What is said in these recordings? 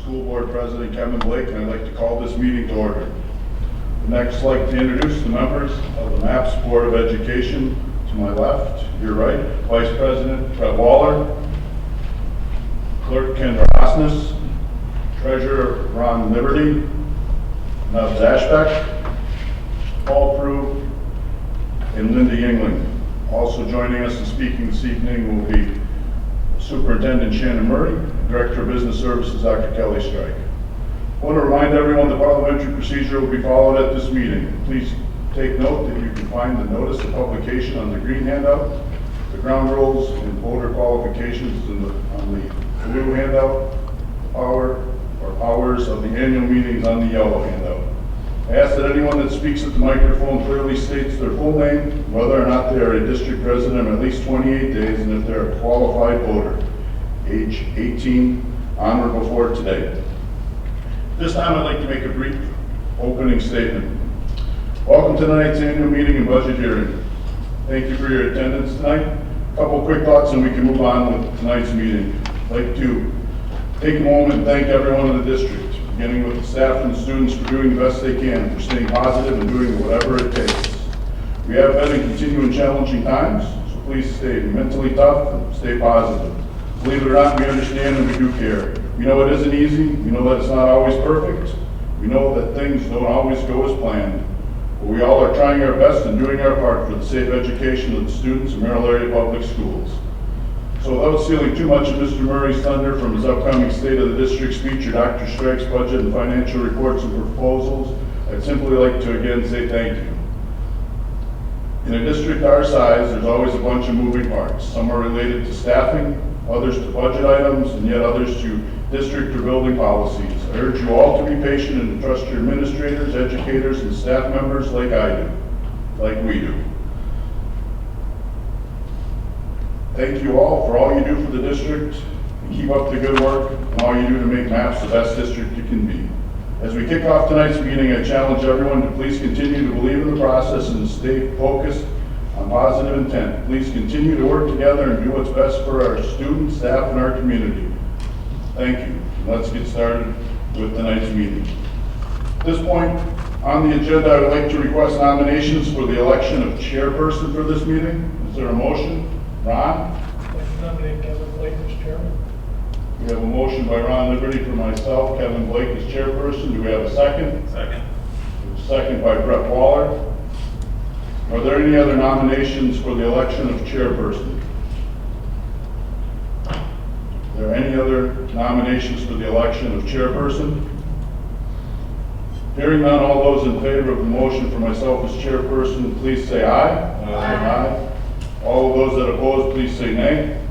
School Board President Kevin Blake, and I'd like to call this meeting to order. Next, I'd like to introduce the members of the MAPS Board of Education. To my left, your right, Vice President Brett Waller, Clerk Kendra Osnes, Treasurer Ron Liberty, Nubs Ashbeck, Paul Prue, and Linda Yingling. Also joining us and speaking this evening will be Superintendent Shannon Murray, Director of Business Services Dr. Kelly Strike. I want to remind everyone the parliamentary procedure will be followed at this meeting. Please take note that you can find the notice of publication on the green handout, the ground rules and voter qualifications on the blue handout, hours of the annual meetings on the yellow handout. I ask that anyone that speaks at the microphone clearly states their full name, whether or not they are a district resident of at least 28 days, and if they're a qualified voter, age 18 on or before today. This time I'd like to make a brief opening statement. Welcome to tonight's annual meeting and budget hearing. Thank you for your attendance tonight. A couple quick thoughts and we can move on with tonight's meeting. I'd like to take a moment and thank everyone in the district, beginning with the staff and the students for doing the best they can, for staying positive and doing whatever it takes. We have been in continuing challenging times, so please stay mentally tough and stay positive. Believe it or not, we understand and we do care. We know it isn't easy. We know that it's not always perfect. We know that things don't always go as planned. But we all are trying our best and doing our part for the safe education of the students in Merrill area public schools. So without stealing too much of Mr. Murray's thunder from his upcoming State of the District speech or Dr. Strike's budget and financial reports and proposals, I'd simply like to again say thank you. In a district our size, there's always a bunch of moving parts. Some are related to staffing, others to budget items, and yet others to district or building policies. I urge you all to be patient and to trust your administrators, educators, and staff members like I do, like we do. Thank you all for all you do for the district, and keep up the good work and all you do to make MAPS the best district it can be. As we kick off tonight's meeting, I challenge everyone to please continue to believe in the process and to stay focused on positive intent. Please continue to work together and do what's best for our students, staff, and our community. Thank you. Let's get started with tonight's meeting. At this point on the agenda, I would like to request nominations for the election of chairperson for this meeting. Is there a motion? Ron? I'd like to nominate Kevin Blake as chairman. We have a motion by Ron Liberty for myself, Kevin Blake as chairperson. Do we have a second? Second. A second by Brett Waller. Are there any other nominations for the election of chairperson? Are there any other nominations for the election of chairperson? Hearing none, all those in favor of the motion for myself as chairperson, please say aye. Aye. All of those that oppose, please say nay.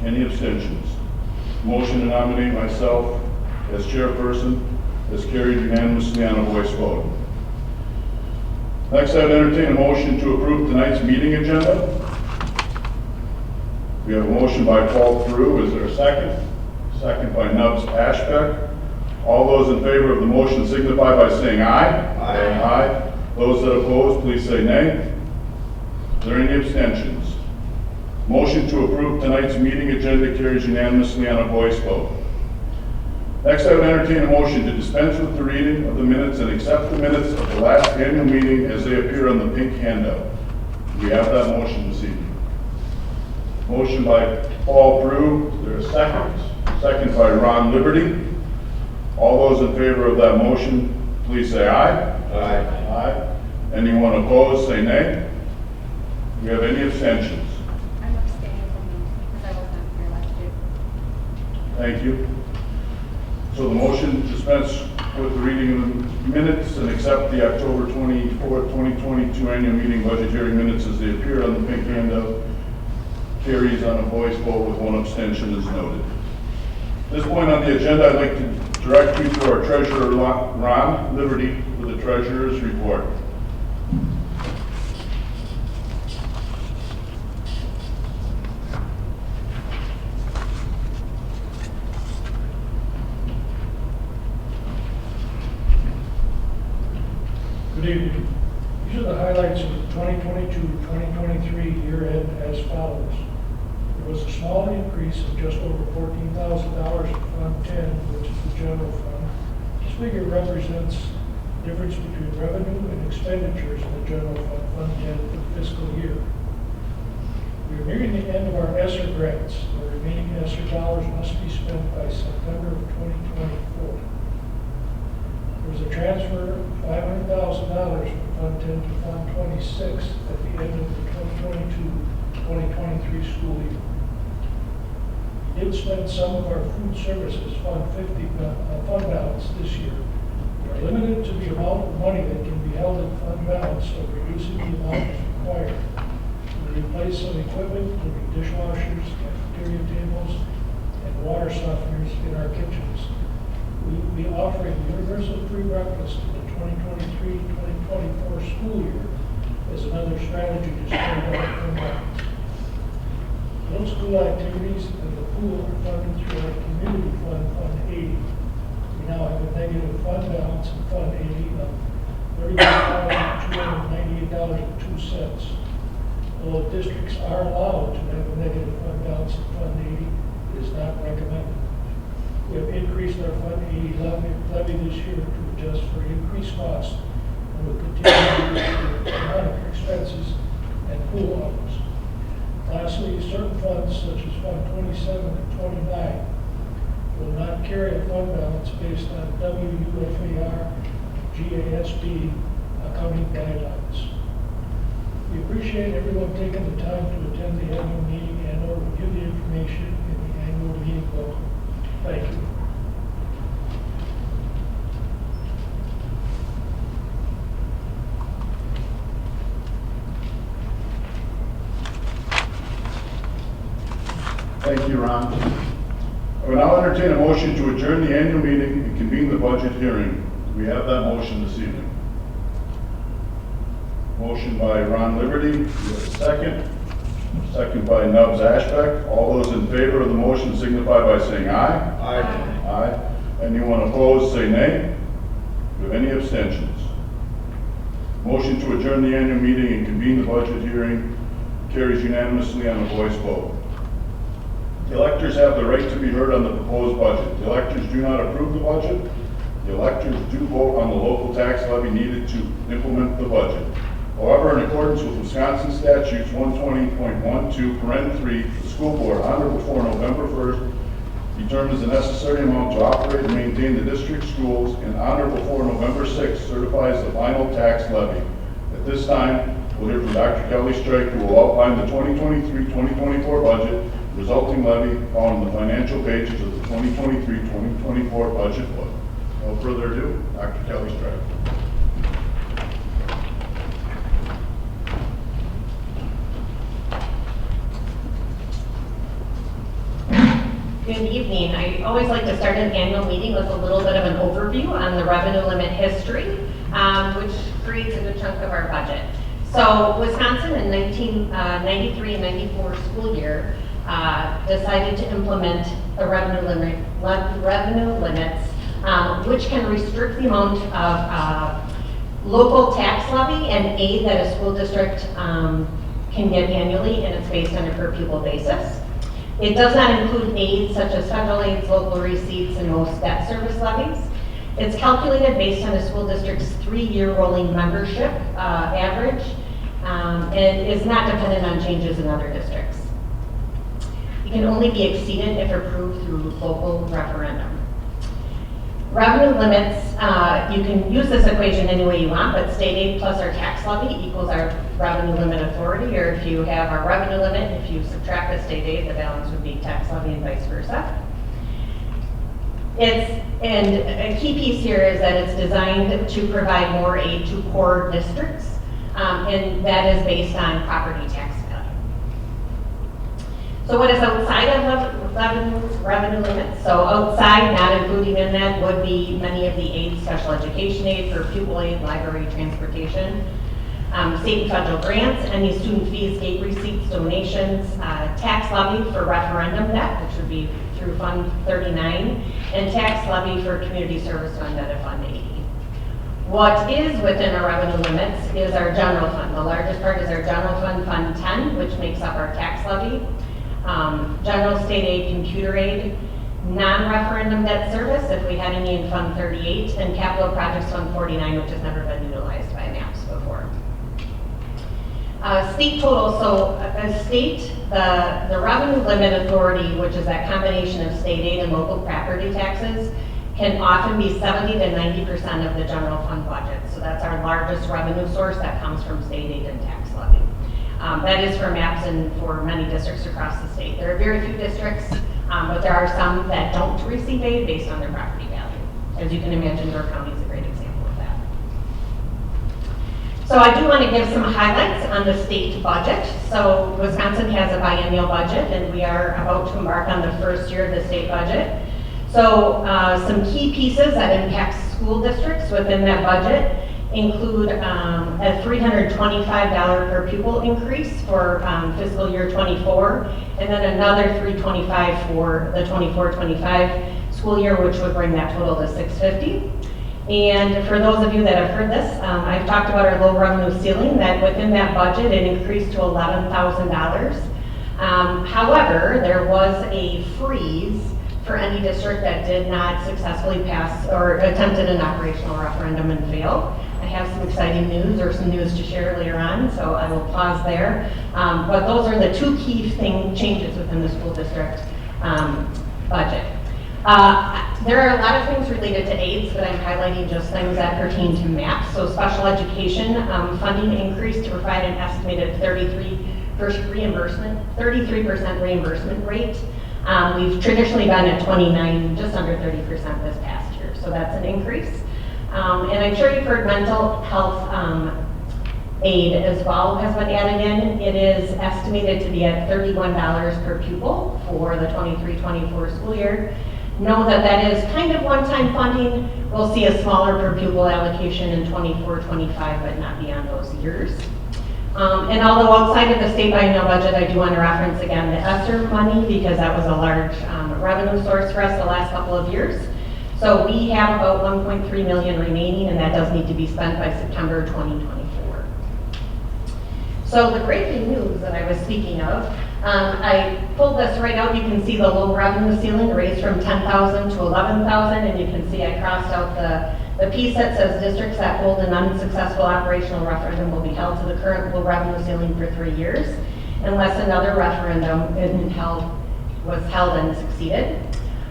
Any abstentions? Motion to nominate myself as chairperson is carried unanimously on a voice vote. Next, I would entertain a motion to approve tonight's meeting agenda. We have a motion by Paul Prue. Is there a second? Second by Nubs Ashbeck. All those in favor of the motion signify by saying aye. Aye. Aye. Those that oppose, please say nay. Are there any abstentions? Motion to approve tonight's meeting agenda carries unanimously on a voice vote. Next, I would entertain a motion to dispense with the reading of the minutes and accept the minutes of the last annual meeting as they appear on the pink handout. We have that motion this evening. Motion by Paul Prue. Is there a second? Second by Ron Liberty. All those in favor of that motion, please say aye. Aye. Aye. Anyone opposed, say nay. Do we have any abstentions? I'm abstaining from these because I wasn't here last year. Thank you. So the motion to dispense with the reading of the minutes and accept the October 24th, 2022 annual meeting budget hearing minutes as they appear on the pink handout carries on a voice vote with one abstention as noted. At this point on the agenda, I'd like to direct you to our treasurer, Ron Liberty, for the treasurer's report. Good evening. These are the highlights of the 2022-2023 year end as follows. There was a small increase of just over $14,000 in Fund 10, which is the general fund. This figure represents the difference between revenue and expenditures in the general fund, Fund 10, for the fiscal year. We are nearing the end of our ESSER grants. The remaining ESSER dollars must be spent by September of 2024. There was a transfer of $500,000 from Fund 10 to Fund 26 at the end of the 2022-2023 school year. We did spend some of our food services Fund 50 fund balance this year. We are limited to the amount of money that can be held in fund balance, so reducing the amount is required. We replaced some equipment, including dishwashers, cafeteria tables, and water softeners in our kitchens. We offer a universal free breakfast in the 2023-2024 school year as another strategy to spend our fund balance. Middle school activities and the pool are funded through our community fund, Fund 80. We now have a negative fund balance in Fund 80 of $31,298.02. Although districts are allowed to have a negative fund balance in Fund 80, it is not recommended. We have increased our Fund 80 levy this year to adjust for increased costs and will continue to monitor expenses and pool hours. Lastly, certain funds such as Fund 27 and 29 will not carry a fund balance based on WUFAR GASB accounting guidelines. We appreciate everyone taking the time to attend the annual meeting and or review the information in the annual meeting book. Thank you. Thank you, Ron. I will now entertain a motion to adjourn the annual meeting and convene the budget hearing. Do we have that motion this evening? Motion by Ron Liberty. Do we have a second? Second by Nubbs Ashbeck. All those in favor of the motion signify by saying aye. Aye. Aye. Anyone opposed, say nay. Do we have any abstentions? Motion to adjourn the annual meeting and convene the budget hearing carries unanimously on a voice vote. The electors have the right to be heard on the proposed budget. The electors do not approve the budget. The electors do vote on the local tax levy needed to implement the budget. However, in accordance with Wisconsin Statutes 120.12, Paren 3, the school board on or before November 1st determines the necessary amount to operate and maintain the district schools, and on or before November 6th certifies the final tax levy. At this time, we'll hear from Dr. Kelly Strike, who will outline the 2023-2024 budget, resulting levy found in the financial pages of the 2023-2024 budget book. No further ado, Dr. Kelly Strike. Good evening. I always like to start an annual meeting with a little bit of an overview on the revenue limit history, which creates a good chunk of our budget. So Wisconsin in 1993 and 94 school year decided to implement a revenue limits, which can restrict the amount of local tax levy and aid that a school district can get annually, and it's based on a per pupil basis. It does not include aids such as federal aids, local receipts, and most debt service levies. It's calculated based on the school district's 3-year rolling membership average. It is not dependent on changes in other districts. It can only be exceeded if approved through local referendum. Revenue limits, you can use this equation any way you want, but state aid plus our tax levy equals our revenue limit authority, or if you have our revenue limit, if you subtract the state aid, the balance would be tax levy and vice versa. And a key piece here is that it's designed to provide more aid to poor districts, and that is based on property tax value. So what is outside of revenue limits? So outside, not including in that, would be many of the aids, special education aid, for pupil aid, library, transportation, state and federal grants, any student fees, gate receipts, donations, tax levy for referendum debt, which would be through Fund 39, and tax levy for community service fund at Fund 80. What is within our revenue limits is our general fund. The largest part is our general fund, Fund 10, which makes up our tax levy. general state aid, computer aid, non-referendum debt service, if we had any in Fund 38, and capital projects Fund 49, which has never been utilized by MAPS before. State total, so a state, the revenue limit authority, which is that combination of state aid and local property taxes, can often be 70 to 90% of the general fund budget. So that's our largest revenue source that comes from state aid and tax levy. That is for MAPS and for many districts across the state. There are very few districts, but there are some that don't receive aid based on their property value. As you can imagine, Door County is a great example of that. So I do want to give some highlights on the state budget. So Wisconsin has a biennial budget, and we are about to embark on the first year of the state budget. So some key pieces that impact school districts within that budget include a $325 per pupil increase for fiscal year 24, and then another $325 for the 24-25 school year, which would bring that total to $650. And for those of you that have heard this, I've talked about our low revenue ceiling, that within that budget it increased to $11,000. However, there was a freeze for any district that did not successfully pass or attempted an operational referendum and failed. I have some exciting news or some news to share later on, so I will pause there. But those are the two key changes within the school district budget. There are a lot of things related to AIDS, but I'm highlighting just things that pertain to MAPS. So special education funding increased to provide an estimated 33% reimbursement rate. We've traditionally been at 29, just under 30% this past year, so that's an increase. And I'm sure you've heard mental health aid as well has been added in. It is estimated to be at $31 per pupil for the 23-24 school year. Know that that is kind of one-time funding. We'll see a smaller per pupil allocation in 24-25, but not beyond those years. And although outside of the state biennial budget, I do want to reference again the ESSER money, because that was a large revenue source for us the last couple of years. So we have about $1.3 million remaining, and that does need to be spent by September 2024. So the breaking news that I was speaking of, I pulled this right out. You can see the low revenue ceiling raised from $10,000 to $11,000, and you can see I crossed out the piece that says districts that hold an unsuccessful operational referendum will be held to the current low revenue ceiling for 3 years, unless another referendum was held and succeeded.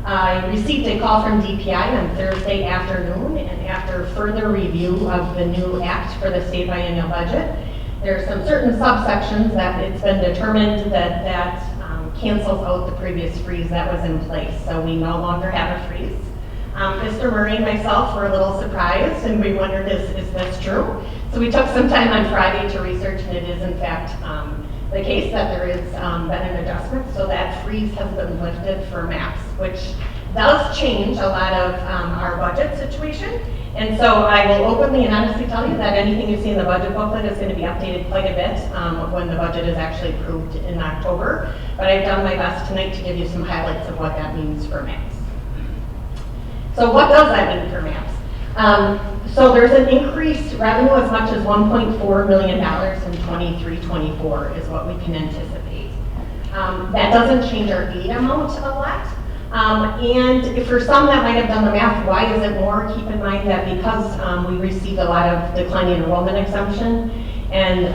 I received a call from DPI on Thursday afternoon, and after further review of the new act for the state biennial budget, there are some certain subsections that it's been determined that cancels out the previous freeze that was in place. So we no longer have a freeze. Mr. Murray and myself were a little surprised, and we wondered, is this true? So we took some time on Friday to research, and it is in fact the case that there is been an adjustment. So that freeze has been lifted for MAPS, which does change a lot of our budget situation. And so I will openly and honestly tell you that anything you see in the budget booklet is going to be updated quite a bit when the budget is actually approved in October. But I've done my best tonight to give you some highlights of what that means for MAPS. So what does that mean for MAPS? So there's an increased revenue as much as $1.4 million in 23-24 is what we can anticipate. That doesn't change our aid amount a lot. And for some that might have done the math, why is it more? Keep in mind that because we received a lot of declining enrollment exemption and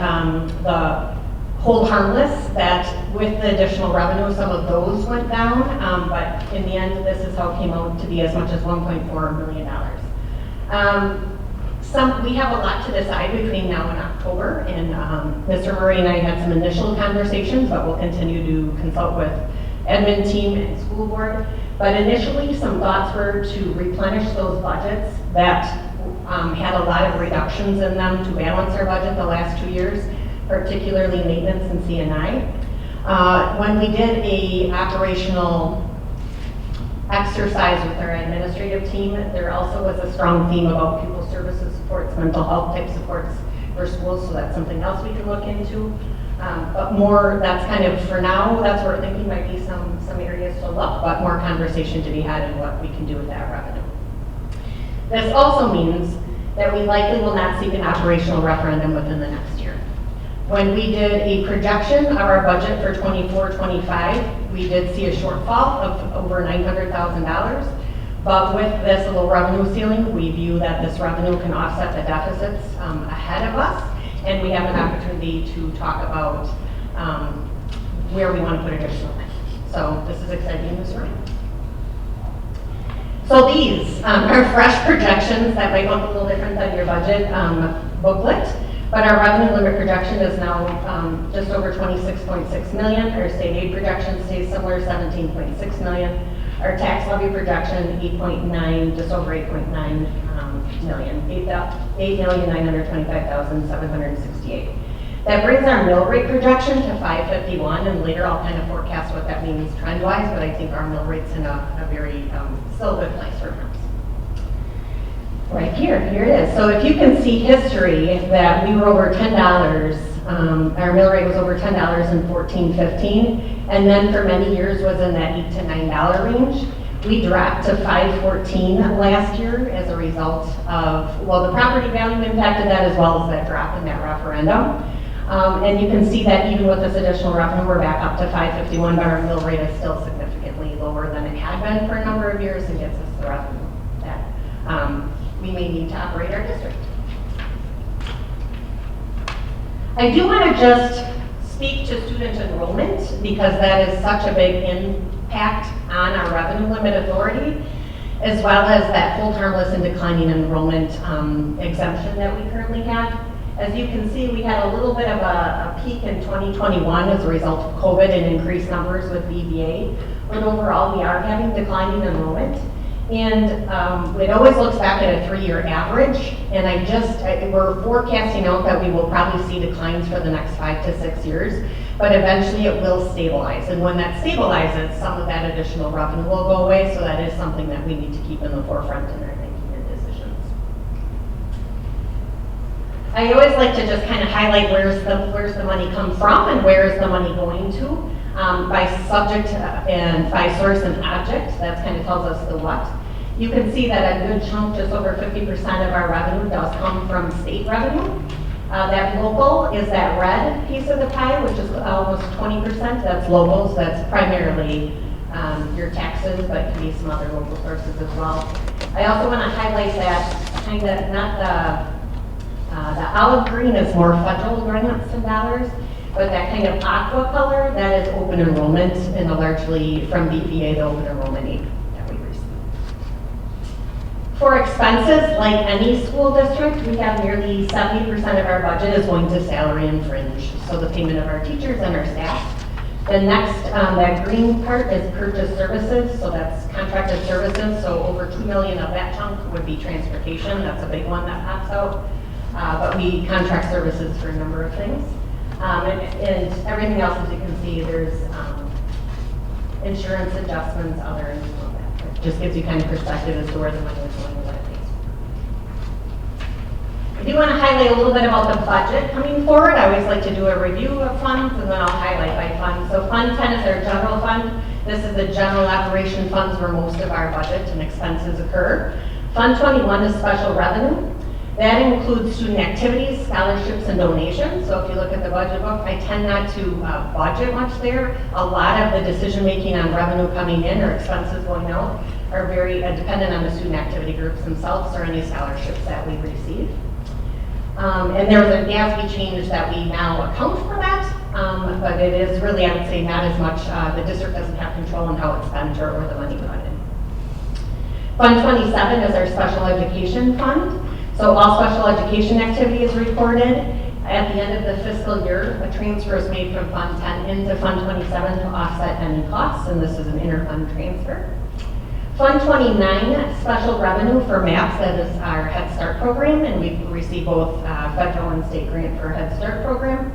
the hold harmless, that with the additional revenue, some of those went down. But in the end, this is how it came out to be as much as $1.4 million. We have a lot to decide between now and October, and Mr. Murray and I had some initial conversations, but we'll continue to consult with admin team and school board. But initially, some thoughts were to replenish those budgets that had a lot of reductions in them to balance our budget the last 2 years, particularly maintenance and CNI. When we did a operational exercise with our administrative team, there also was a strong theme about pupil services supports, mental health type supports for schools, so that's something else we can look into. But more, that's kind of, for now, that's where we're thinking might be some areas to look, but more conversation to be had and what we can do with that revenue. This also means that we likely will not seek an operational referendum within the next year. When we did a projection of our budget for 24-25, we did see a shortfall of over $900,000. But with this little revenue ceiling, we view that this revenue can offset the deficits ahead of us, and we have an opportunity to talk about where we want to put additional money. So this is exciting news for me. So these are fresh projections that might look a little different than your budget booklet, but our revenue limit projection is now just over 26.6 million. Our state aid projection stays similar, 17.6 million. Our tax levy projection, 8.9, just over 8.9 million, 8,925,768. That brings our mill rate projection to 551, and later I'll kind of forecast what that means trend-wise, but I think our mill rate's in a very, still good place for mills. Right here it is. So if you can see history that we were over $10, our mill rate was over $10 in 14-15, and then for many years was in that $8 to $9 range. We dropped to 514 last year as a result of, well, the property value impacted that as well as that drop in that referendum. And you can see that even with this additional revenue, we're back up to 551, but our mill rate is still significantly lower than it had been for a number of years and gets us the revenue that we may need to operate our district. I do want to just speak to student enrollment because that is such a big impact on our revenue limit authority, as well as that hold harmless and declining enrollment exemption that we currently have. As you can see, we had a little bit of a peak in 2021 as a result of COVID and increased numbers with VBA, but overall we are having declining enrollment. And it always looks back at a 3-year average, and we're forecasting out that we will probably see declines for the next 5 to 6 years, but eventually it will stabilize. And when that stabilizes, some of that additional revenue will go away, so that is something that we need to keep in the forefront in our thinking and decisions. I always like to just kind of highlight where's the money come from and where is the money going to. By subject and by source and object, that kind of tells us the what. You can see that a good chunk, just over 50% of our revenue does come from state revenue. That local is that red piece of the pie, which is almost 20%. That's local, so that's primarily your taxes, but it can be some other local sources as well. I also want to highlight that kind of, not the olive green is more federal grants and dollars, but that kind of aqua color, that is open enrollment, and largely from BPA, the open enrollment aid that we receive. For expenses, like any school district, we have nearly 70% of our budget is going to salary and fringe, so the payment of our teachers and our staff. The next, that green part is purchase services, so that's contracted services, so over $2 million of that chunk would be transportation. That's a big one that pops out, but we contract services for a number of things. And everything else, as you can see, there's insurance adjustments, other, and all that. It just gives you kind of perspective as to where the money is going and what it takes. I do want to highlight a little bit about the budget coming forward. I always like to do a review of funds, and then I'll highlight by fund. So Fund 10 is our general fund. This is the general operation funds where most of our budget and expenses occur. Fund 21 is special revenue. That includes student activities, scholarships, and donations. So if you look at the budget book, I tend not to budget much there. A lot of the decision-making on revenue coming in or expenses going out are very dependent on the student activity groups themselves or any scholarships that we receive. And there's a GASB change that we now account for that, but it is really, I would say, not as much, the district doesn't have control on how it's spent or where the money brought in. Fund 27 is our special education fund. So all special education activity is recorded. At the end of the fiscal year, a transfer is made from Fund 10 into Fund 27 to offset any costs, and this is an inter-fund transfer. Fund 29, special revenue for MAPS, that is our Head Start program, and we receive both federal and state grant for Head Start program.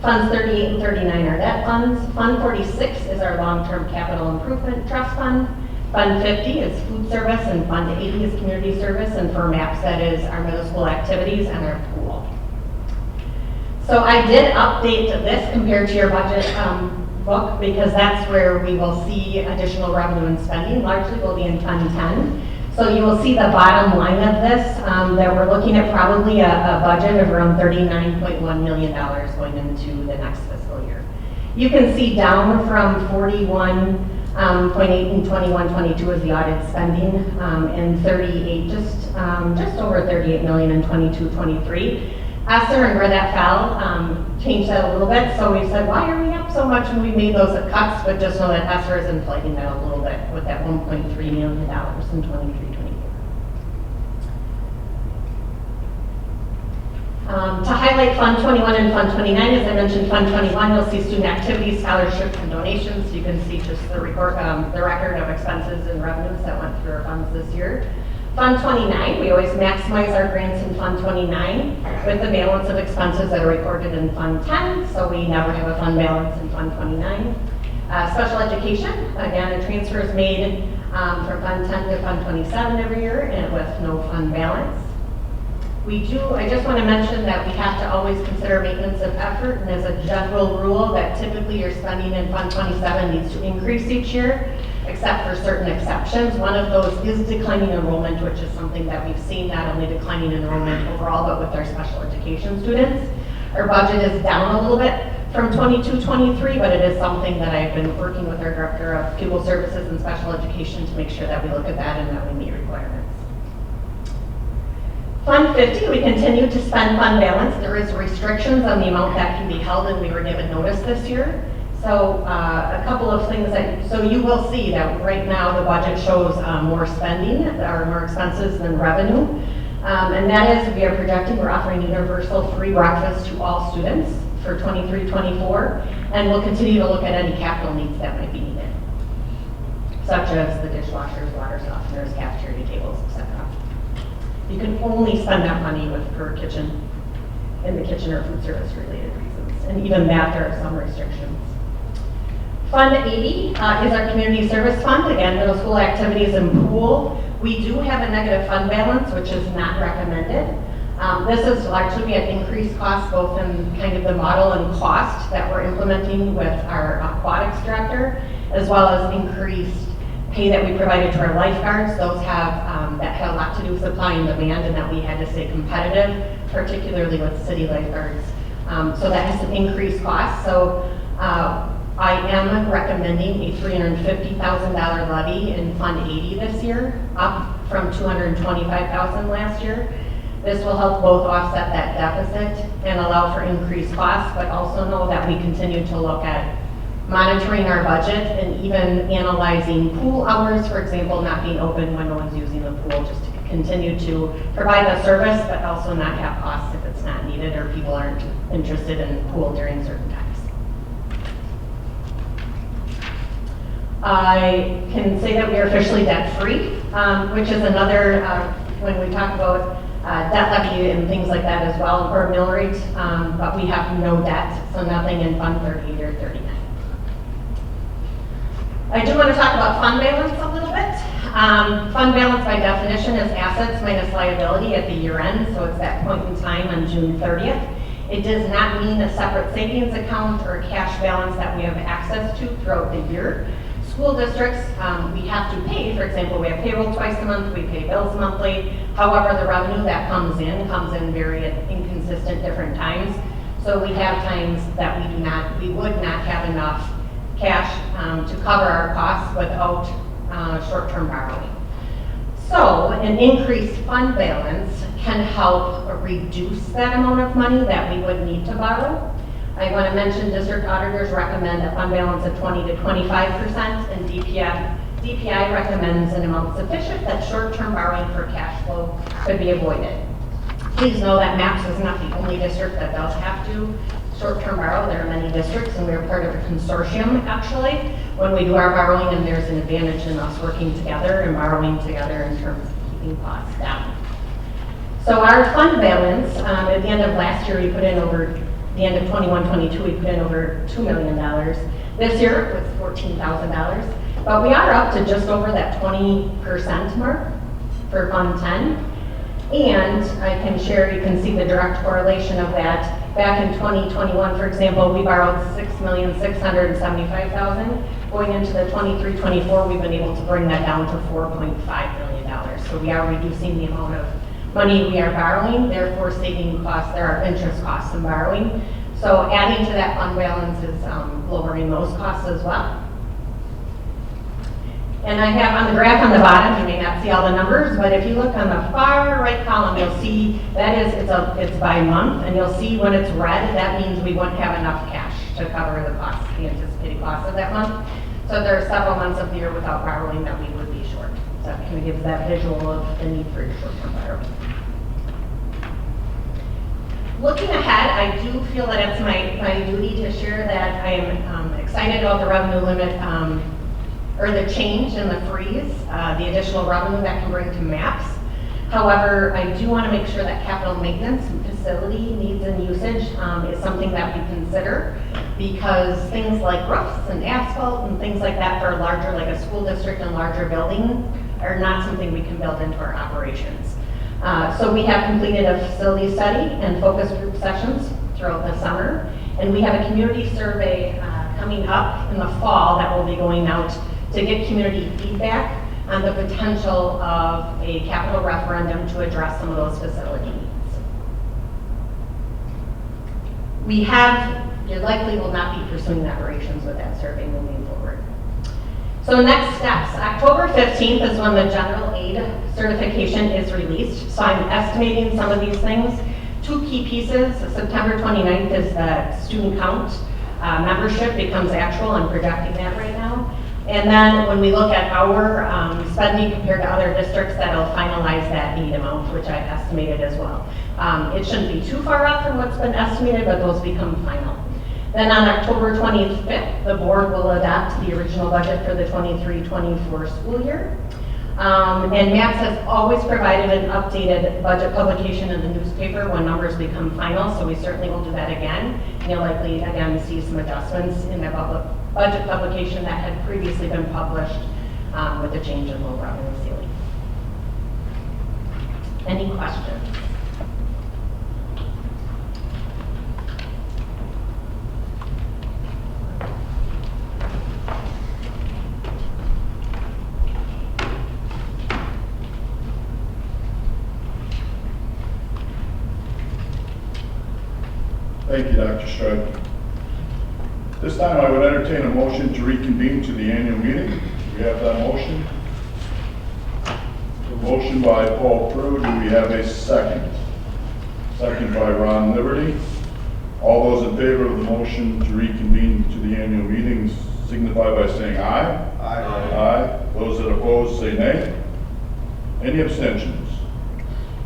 Funds 38 and 39 are debt funds. Fund 46 is our long-term capital improvement trust fund. Fund 50 is food service, and Fund 80 is community service, and for MAPS, that is our middle school activities and our pool. So I did update this compared to your budget book because that's where we will see additional revenue and spending. Largely will be in Fund 10. So you will see the bottom line of this, that we're looking at probably a budget of around $39.1 million going into the next fiscal year. You can see down from 41.8 in 21-22 is the audit spending, and 38, just over 38 million in 22-23. ESSER and where that fell changed that a little bit. So we said, why are we up so much? And we made those cuts, but just know that ESSER is inflating that a little bit with that $1.3 million in 23-24. To highlight Fund 21 and Fund 29, as I mentioned, Fund 21, you'll see student activities, scholarships, and donations. You can see just the record of expenses and revenues that went through our funds this year. Fund 29, we always maximize our grants in Fund 29 with the balance of expenses that are recorded in Fund 10, so we never have a fund balance in Fund 29. Special education, again, a transfer is made from Fund 10 to Fund 27 every year and with no fund balance. I just want to mention that we have to always consider maintenance of effort, and as a general rule that typically your spending in Fund 27 needs to increase each year, except for certain exceptions. One of those is declining enrollment, which is something that we've seen, not only declining enrollment overall, but with our special education students. Our budget is down a little bit from 22-23, but it is something that I've been working with our Director of Pupil Services and Special Education to make sure that we look at that and that we meet requirements. Fund 50, we continue to spend fund balance. There is restrictions on the amount that can be held, and we were given notice this year. So a couple of things so you will see that right now the budget shows more spending or more expenses than revenue. And that is, we are projecting we're offering universal free breakfast to all students for 23-24, and we'll continue to look at any capital needs that might be needed, such as the dishwashers, water softeners, cafeteria tables, etc. You can only spend that money in the kitchen or food service related reasons, and even that there are some restrictions. Fund 80 is our community service fund, again, middle school activities and pool. We do have a negative fund balance, which is not recommended. This is largely at increased cost, both in kind of the model and cost that we're implementing with our aquatics director, as well as increased pay that we provided to our lifeguards. Those have that had a lot to do with supply and demand, and that we had to stay competitive, particularly with city lifeguards. So that has an increased cost. So I am recommending a $350,000 levy in Fund 80 this year, up from $225,000 last year. This will help both offset that deficit and allow for increased costs, but also know that we continue to look at monitoring our budget and even analyzing pool hours, for example, not being open when no one's using the pool, just to continue to provide the service, but also not have costs if it's not needed or people aren't interested in the pool during certain times. I can say that we are officially debt-free, which is another, when we talk about debt levy and things like that as well, or mill rate, but we have no debt, so nothing in Fund 38 or 39. I do want to talk about fund balance a little bit. Fund balance by definition is assets minus liability at the year end, so it's that point in time on June 30th. It does not mean a separate savings account or cash balance that we have access to throughout the year. School districts, we have to pay. For example, we have payroll twice a month, we pay bills monthly. However, the revenue that comes in very inconsistent different times. So we have times that we would not have enough cash to cover our costs without short-term borrowing. So an increased fund balance can help reduce that amount of money that we would need to borrow. I want to mention district auditors recommend a fund balance of 20 to 25%, and DPI recommends an amount sufficient that short-term borrowing for cash flow could be avoided. Please know that MAPS is not the only district that does have to short-term borrow. There are many districts, and we are part of a consortium, actually, when we do our borrowing, and there's an advantage in us working together and borrowing together in terms of keeping costs down. So our fund balance, at the end of last year, we put in over, the end of 21-22, we put in over $2 million. This year, it was $14,000. But we are up to just over that 20% mark for Fund 10. And I can share, you can see the direct correlation of that. Back in 2021, for example, we borrowed $6,675,000. Going into the 23-24, we've been able to bring that down to $4.5 million. So So we are reducing the amount of money we are borrowing, therefore saving costs, there are interest costs in borrowing. So adding to that fund balance is lowering those costs as well. And I have on the graph on the bottom, you may not see all the numbers, but if you look on the far right column, you'll see that is, it's by month, and you'll see when it's red, that means we wouldn't have enough cash to cover the costs, the anticipated costs of that month. So there are several months of the year without borrowing that we would be short. So that kind of gives that visual of the need for your short-term borrowing. Looking ahead, I do feel that it's my duty to share that I am excited about the revenue limit, or the change in the freeze, the additional revenue that can bring to MAPS. However, I do want to make sure that capital maintenance and facility needs and usage is something that we consider, because things like roofs and asphalt and things like that for a larger, like a school district and larger building, are not something we can build into our operations. So we have completed a facility study and focus group sessions throughout the summer, and we have a community survey coming up in the fall that will be going out to get community feedback on the potential of a capital referendum to address some of those facility needs. You likely will not be pursuing operations with that survey moving forward. So next steps, October 15th is when the general aid certification is released. So I'm estimating some of these things. Two key pieces, September 29th is the student count. Membership becomes actual, I'm projecting that right now. And then when we look at our spending compared to other districts, that'll finalize that need amount, which I've estimated as well. It shouldn't be too far off from what's been estimated, but those become final. Then on October 25th, the board will adopt the original budget for the 23-24 school year. And MAPS has always provided an updated budget publication in the newspaper when numbers become final, so we certainly will do that again. And you'll likely, again, see some adjustments in the budget publication that had previously been published with the change in low revenue ceiling. Any questions? Thank you, Dr. Strike. This time I would entertain a motion to reconvene to the annual meeting. Do we have that motion? A motion by Paul Prue. Do we have a second? Second by Ron Liberty. All those in favor of the motion to reconvene to the annual meeting signify by saying aye. Aye. Aye. Those that oppose say nay. Any abstentions?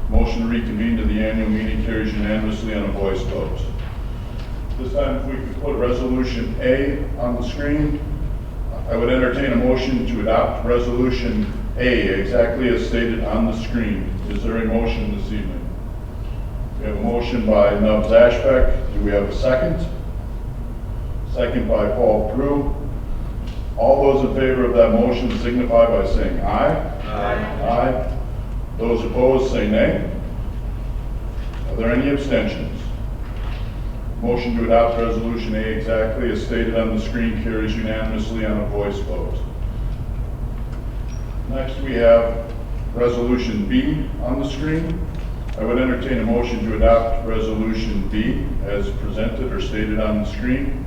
Motion to reconvene to the annual meeting carries unanimously on a voice vote. This time, if we could put Resolution A on the screen, I would entertain a motion to adopt Resolution A exactly as stated on the screen. Is there a motion this evening? We have a motion by Nubbs Ashbeck. Do we have a second? Second by Paul Prue. All those in favor of that motion signify by saying aye. Aye. Aye. Those opposed say nay. Are there any abstentions? Motion to adopt Resolution A exactly as stated on the screen carries unanimously on a voice vote. Next we have Resolution B on the screen. I would entertain a motion to adopt Resolution B as presented or stated on the screen.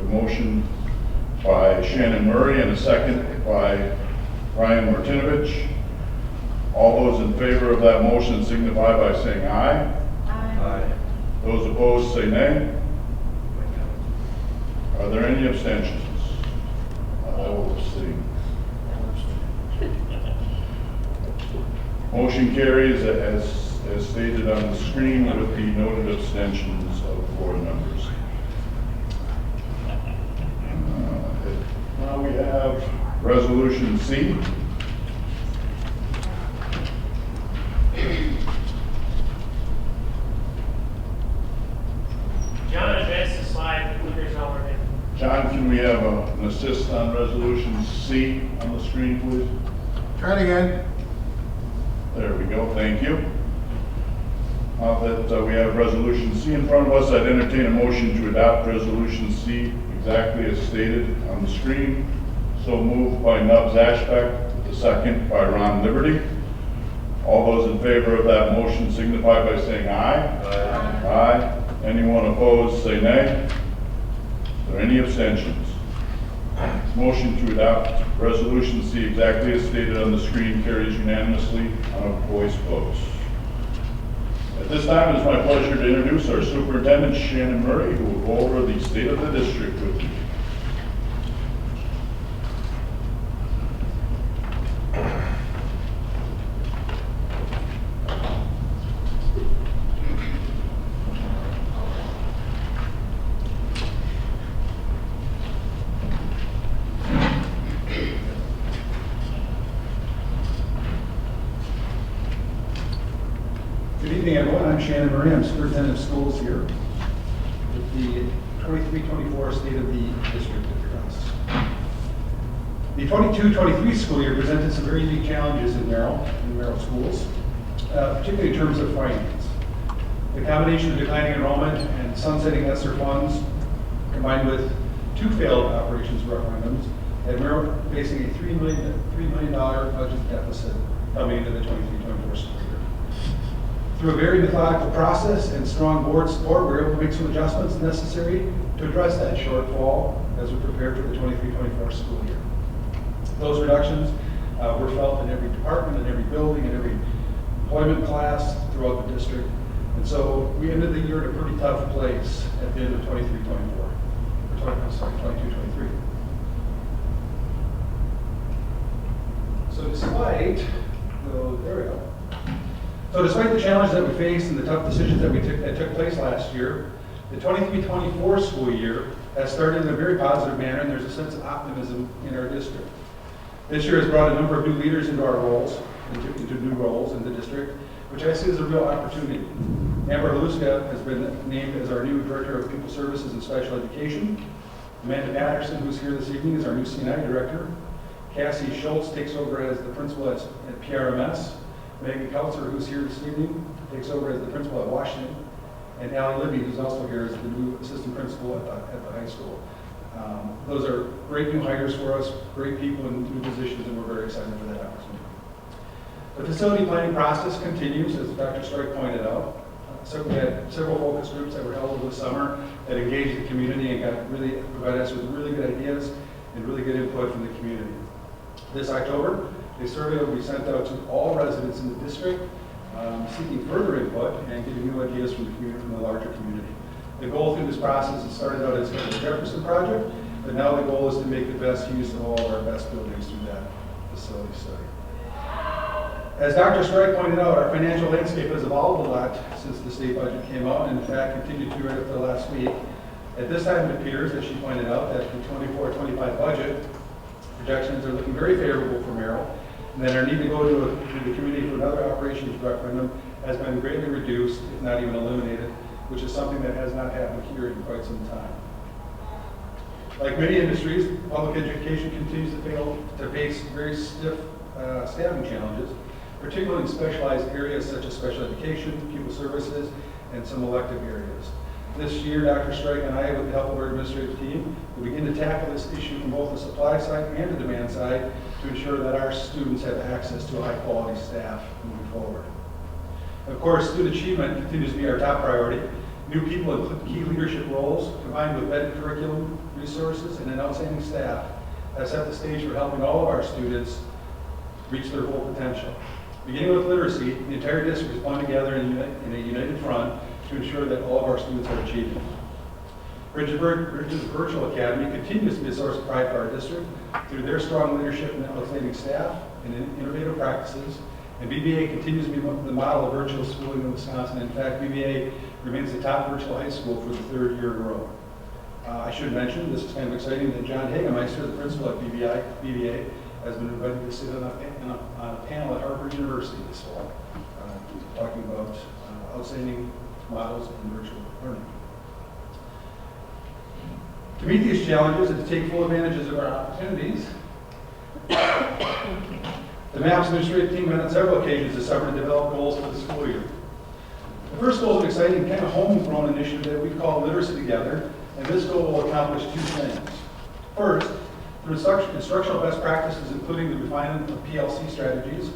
A motion by Shannon Murray and a second by Ryan Martinovich. All those in favor of that motion signify by saying aye. Aye. Those opposed say nay. Are there any abstentions? I will abstain. Motion carries as stated on the screen with the noted abstentions of board members. Now we have Resolution C. John, advance the slide. There's no overhead. John, can we have an assist on Resolution C on the screen, please? Try it again. There we go, thank you. Now that we have Resolution C in front of us, I'd entertain a motion to adopt Resolution C exactly as stated on the screen. So moved by Nubbs Ashbeck, the second by Ron Liberty. All those in favor of that motion signify by saying aye. Aye. Anyone opposed, say nay. Are there any abstentions? Motion to adopt Resolution C exactly as stated on the screen carries unanimously on a voice vote. At this time, it is my pleasure to introduce our Superintendent, Shannon Murray, who will go over the state of the district with you. Good evening, everyone. I'm Shannon Murray. I'm Superintendent of Schools here with the 23-24 State of the District address. The 22-23 school year presented some very unique challenges in Merrill schools, particularly in terms of finance. The combination of declining enrollment and sunsetting ESSER funds, combined with 2 failed operations referendums, had Merrill facing a $3 million budget deficit coming into the 23-24 school year. Through a very methodical process and strong board support, we were able to make some adjustments necessary to address that shortfall as we prepared for the 23-24 school year. Those reductions were felt in every department, in every building, in every employment class throughout the district. And so we ended the year in a pretty tough place at the end of 23-24. 22-23. So despite the challenge that we faced and the tough decisions that took place last year, the 23-24 school year has started in a very positive manner, and there's a sense of optimism in our district. This year has brought a number of new leaders into our roles, into new roles in the district, which I see as a real opportunity. Amber Haluska has been named as our new Director of Pupil Services and Special Education. Amanda Patterson, who's here this evening, is our new C&I Director. Cassie Schultz takes over as the Principal at PRMS. Megan Kautzer, who's here this evening, takes over as the Principal at Washington. And Allie Libby, who's also here as the new Assistant Principal at the high school. Those are great new hires for us, great people in new positions, and we're very excited for that opportunity. The facility planning process continues, as Dr. Strike pointed out. So we had several focus groups that were held over the summer that engaged the community and provided us with really good ideas and really good input from the community. This October, a survey will be sent out to all residents in the district, seeking further input and getting new ideas from the community, from the larger community. The goal through this process is started out as a Chairperson project, but now the goal is to make the best use of all of our best buildings through that facility study. As Dr. Strike pointed out, our financial landscape has evolved a lot since the state budget came out, and in fact continued to right up to last week. At this time, it appears, as she pointed out, that the 24-25 budget projections are looking very favorable for Merrill, and that our need to go to the community for another operations referendum has been greatly reduced, if not even eliminated, which is something that has not happened here in quite some time. Like many industries, public education continues to face very stiff staffing challenges, particularly in specialized areas such as special education, pupil services, and some elective areas. This year, Dr. Strike and I, with the help of our administrative team, will begin to tackle this issue from both the supply side and the demand side to ensure that our students have access to a high-quality staff moving forward. Of course, student achievement continues to be our top priority. New people in key leadership roles, combined with better curriculum, resources, and an outstanding staff, have set the stage for helping all of our students reach their full potential. Beginning with literacy, the entire district is pulling together in a united front to ensure that all of our students are achieving. Bridges Virtual Academy continues to be a source of pride for our district through their strong leadership and outstanding staff and innovative practices. And BVA continues to be the model of virtual schooling in Wisconsin. In fact, BVA remains the top virtual high school for the 3rd year in a row. I should mention, this is kind of exciting, that John Hagemeister, the principal at BVA, has been invited to sit on a panel at Harvard University this fall, talking about outstanding models in virtual learning. To meet these challenges and to take full advantages of our opportunities, the MAPS administrative team met on several occasions this summer to develop goals for the school year. The first goal is an exciting kind of homegrown initiative that we call Literacy Together, and this goal will accomplish 2 things. First, through instructional best practices, including the refinement of PLC strategies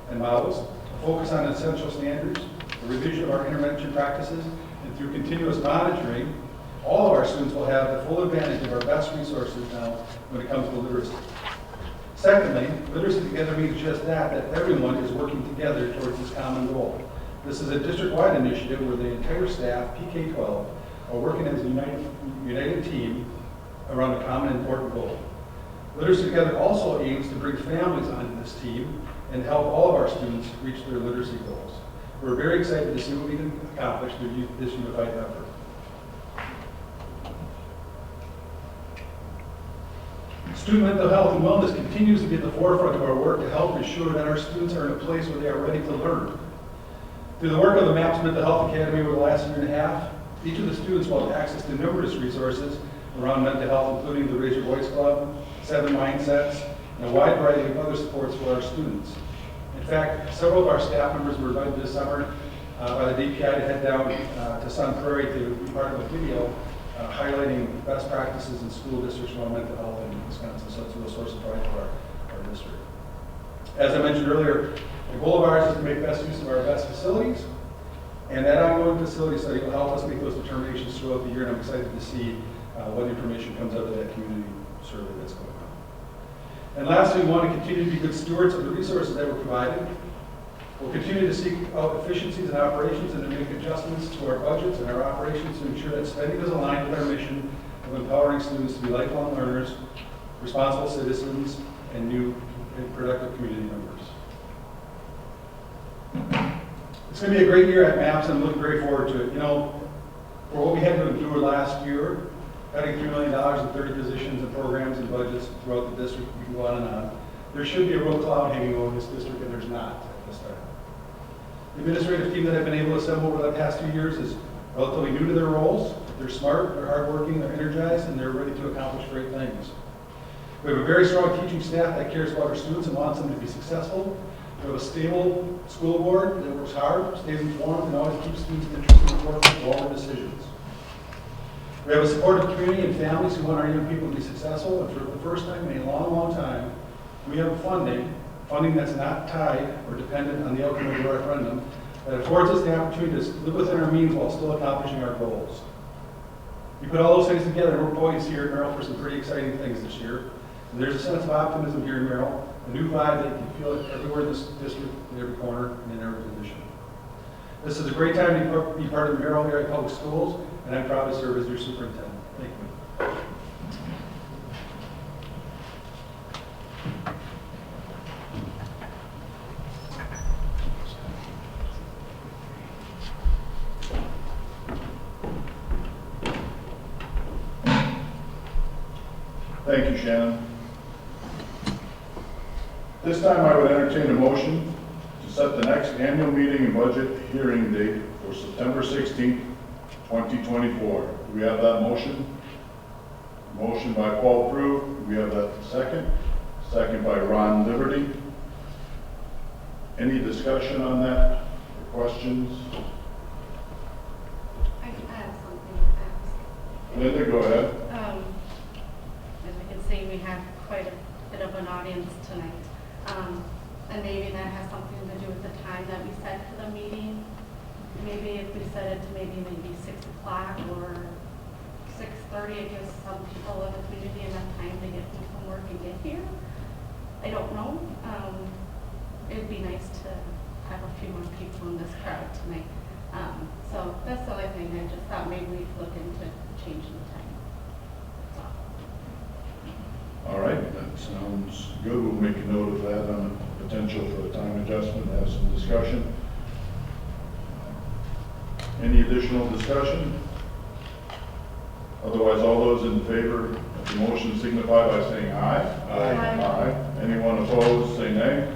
and models, a focus on essential standards, a revision of our intervention practices, and through continuous monitoring, all of our students will have the full advantage of our best resources now when it comes to literacy. Secondly, Literacy Together means just that everyone is working together towards this common goal. This is a district-wide initiative where the entire staff, PK-12, are working as a united team around a common important goal. Literacy Together also aims to bring families onto this team and help all of our students reach their literacy goals. We're very excited to see what we can accomplish through this unified effort. Student mental health and wellness continues to be at the forefront of our work to help ensure that our students are in a place where they are ready to learn. Through the work of the MAPS Mental Health Academy over the last year and a half, each of the students will have access to numerous resources around mental health, including the Raise Your Voice Club, 7 Mindsets, and a wide variety of other supports for our students. In fact, several of our staff members were invited this summer by the DPI to head down to Sun Prairie to be part of a video highlighting best practices in school districts around mental health in Wisconsin. So it's a real source of pride for our district. As I mentioned earlier, the goal of ours is to make best use of our best facilities, and that ongoing facility study will help us make those determinations throughout the year, and I'm excited to see what information comes out of that community survey that's going on. And lastly, we want to continue to be good stewards of the resources that were provided. We'll continue to seek out efficiencies in operations and to make adjustments to our budgets and our operations to ensure that spending is aligned with our mission of empowering students to be lifelong learners, responsible citizens, and new and productive community members. It's going to be a great year at MAPS, and I'm looking very forward to it. You know, for what we had to endure last year, cutting $3 million in 30 positions and programs and budgets throughout the district, we can go on and on. There should be a real cloud hanging over this district, and there's not at this time. The administrative team that I've been able to assemble over the past 2 years is relatively new to their roles. They're smart, they're hardworking, they're energized, and they're ready to accomplish great things. We have a very strong teaching staff that cares about our students and wants them to be successful. We have a stable school board that works hard, stays informed, and always keeps students interested in working with all their decisions. We have a supportive community and families who want our young people to be successful, and for the first time in a long, long time, we have funding that's not tied or dependent on the outcome of the referendum, that affords us the opportunity to live within our means while still accomplishing our goals. You put all those things together, and we're poised here at Merrill for some pretty exciting things this year. And there's a sense of optimism here in Merrill, a new vibe that you can feel it everywhere in this district, in every corner, and in every position. This is a great time to be part of the Merrill Area Public Schools, and I'm proud to serve as your superintendent. Thank you. Thank you, Shannon. This time I would entertain a motion to set the next annual meeting and budget hearing date for September 16th, 2024. Do we have that motion? Motion by Paul Prue. Do we have that second? Second by Ron Liberty. Any discussion on that or questions? I have something to ask. Linda, go ahead. As we can see, we have quite a bit of an audience tonight. And maybe that has something to do with the time that we set for the meeting. Maybe if we set it to maybe 6 o'clock or 6:30, it gives some people in the community enough time to get home from work and get here. I don't know. It'd be nice to have a few more people in this crowd tonight. So that's the only thing. I just thought maybe we'd look into changing the time. All right, that sounds good. We'll make a note of that on the potential for a time adjustment, have some discussion. Any additional discussion? Otherwise, all those in favor of the motion signify by saying aye. Aye. Aye. Anyone opposed, say nay.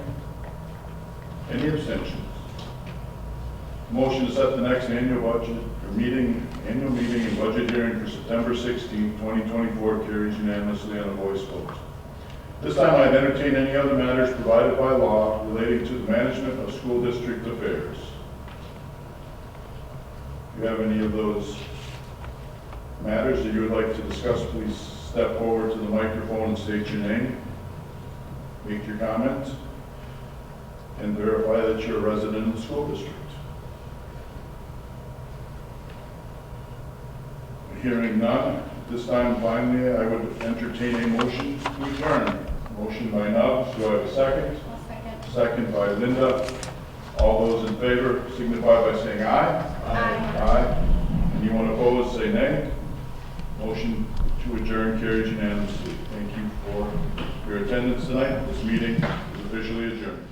Any abstentions? Motion to set the next annual meeting and budget hearing for September 16, 2024 carries unanimously on a voice vote. This time I'd entertain any other matters provided by law relating to the management of school district affairs. If you have any of those matters that you would like to discuss, please step forward to the microphone and state your name. Make your comments. and verify that you're a resident of the school district. Hearing none, at this time finally I would entertain a motion to adjourn. Motion by Nubs, do I have a second? I'll second. Second by Linda. All those in favor signify by saying aye. Aye. Aye. Anyone opposed, say nay. Motion to adjourn carries unanimously. Thank you for your attendance tonight. This meeting is officially adjourned.